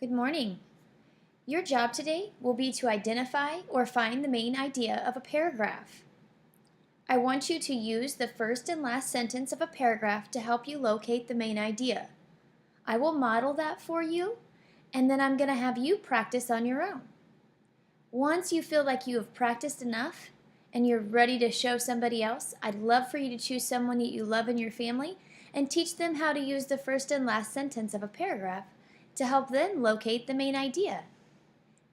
Good morning. Your job today will be to identify or find the main idea of a paragraph. I want you to use the first and last sentence of a paragraph to help you locate the main idea. I will model that for you, and then I'm going to have you practice on your own. Once you feel like you have practiced enough and you're ready to show somebody else, I'd love for you to choose someone that you love in your family and teach them how to use the first and last sentence of a paragraph to help them locate the main idea.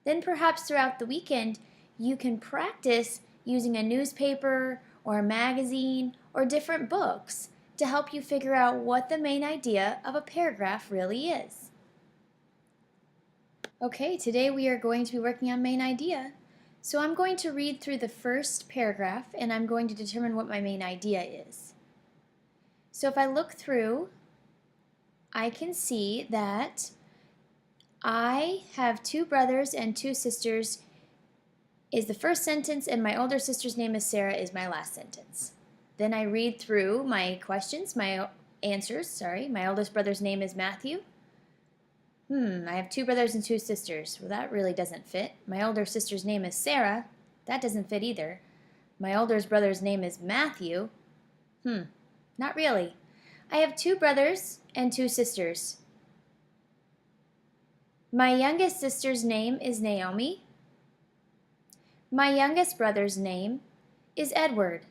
Then perhaps throughout the weekend, you can practice using a newspaper or a magazine or different books to help you figure out what the main idea of a paragraph really is. Okay, today we are going to be working on main idea. So I'm going to read through the first paragraph and I'm going to determine what my main idea is. So if I look through, I can see that I have two brothers and two sisters is the first sentence, and my older sister's name is Sarah is my last sentence. Then I read through my questions, my answers, my oldest brother's name is Matthew. I have two brothers and two sisters. Well, that really doesn't fit. My older sister's name is Sarah. That doesn't fit either. My older brother's name is Matthew. Not really. I have two brothers and two sisters. My youngest sister's name is Naomi. My youngest brother's name is Edward.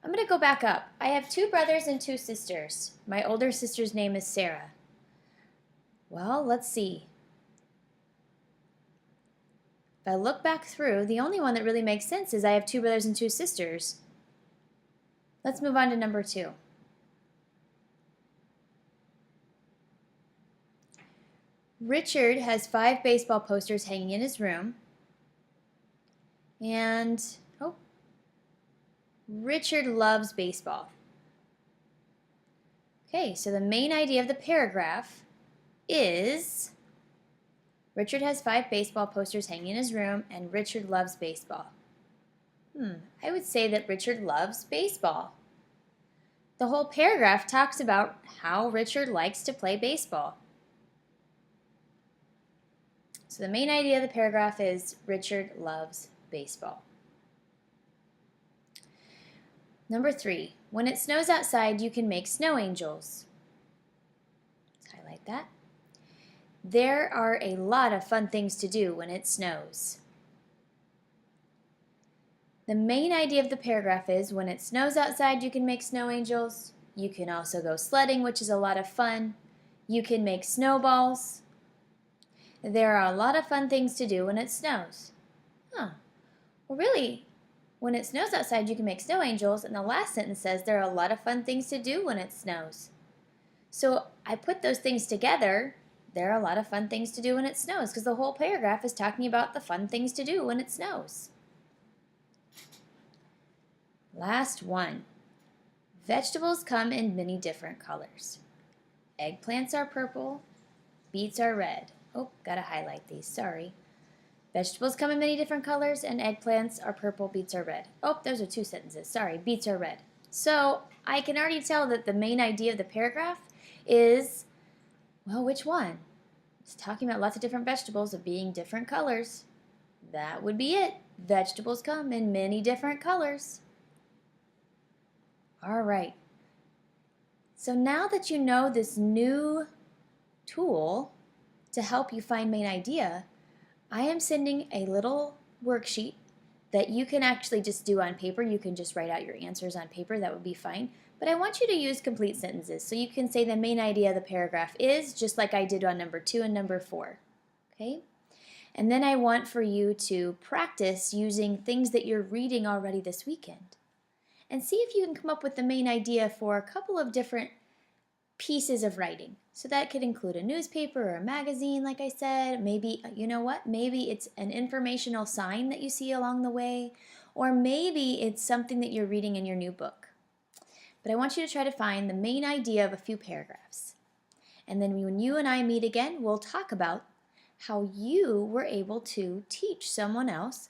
I'm going to go back up. I have two brothers and two sisters. My older sister's name is Sarah. Well, let's see. If I look back through, the only one that really makes sense is I have two brothers and two sisters. Let's move on to number 2. Richard has 5 baseball posters hanging in his room. And, Richard loves baseball. Okay, so the main idea of the paragraph is Richard has 5 baseball posters hanging in his room and Richard loves baseball. I would say that Richard loves baseball. The whole paragraph talks about how Richard likes to play baseball. So the main idea of the paragraph is Richard loves baseball. Number 3, when it snows outside, you can make snow angels. Let's highlight that. There are a lot of fun things to do when it snows. The main idea of the paragraph is when it snows outside, you can make snow angels. You can also go sledding, which is a lot of fun. You can make snowballs. There are a lot of fun things to do when it snows. Well, really, when it snows outside, you can make snow angels, and the last sentence says there are a lot of fun things to do when it snows. So I put those things together. There are a lot of fun things to do when it snows, because the whole paragraph is talking about the fun things to do when it snows. Last one. Vegetables come in many different colors. Eggplants are purple, beets are red. Gotta highlight these, sorry. Vegetables come in many different colors, and eggplants are purple, beets are red. Those are 2 sentences, sorry, beets are red. So I can already tell that the main idea of the paragraph is, well, which one? It's talking about lots of different vegetables of being different colors. That would be it. Vegetables come in many different colors. All right. So now that you know this new tool to help you find main idea, I am sending a little worksheet that you can actually just do on paper. You can just write out your answers on paper. That would be fine. But I want you to use complete sentences. So you can say the main idea of the paragraph is, just like I did on number 2 and number 4. Okay? And then I want for you to practice using things that you're reading already this weekend. And see if you can come up with the main idea for a couple of different pieces of writing. So that could include a newspaper or a magazine, like I said. Maybe, you know what? Maybe it's an informational sign that you see along the way, or maybe it's something that you're reading in your new book. But I want you to try to find the main idea of a few paragraphs. And then when you and I meet again, we'll talk about how you were able to teach someone else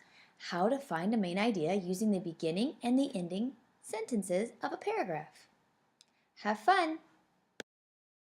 how to find a main idea using the beginning and the ending sentences of a paragraph. Have fun!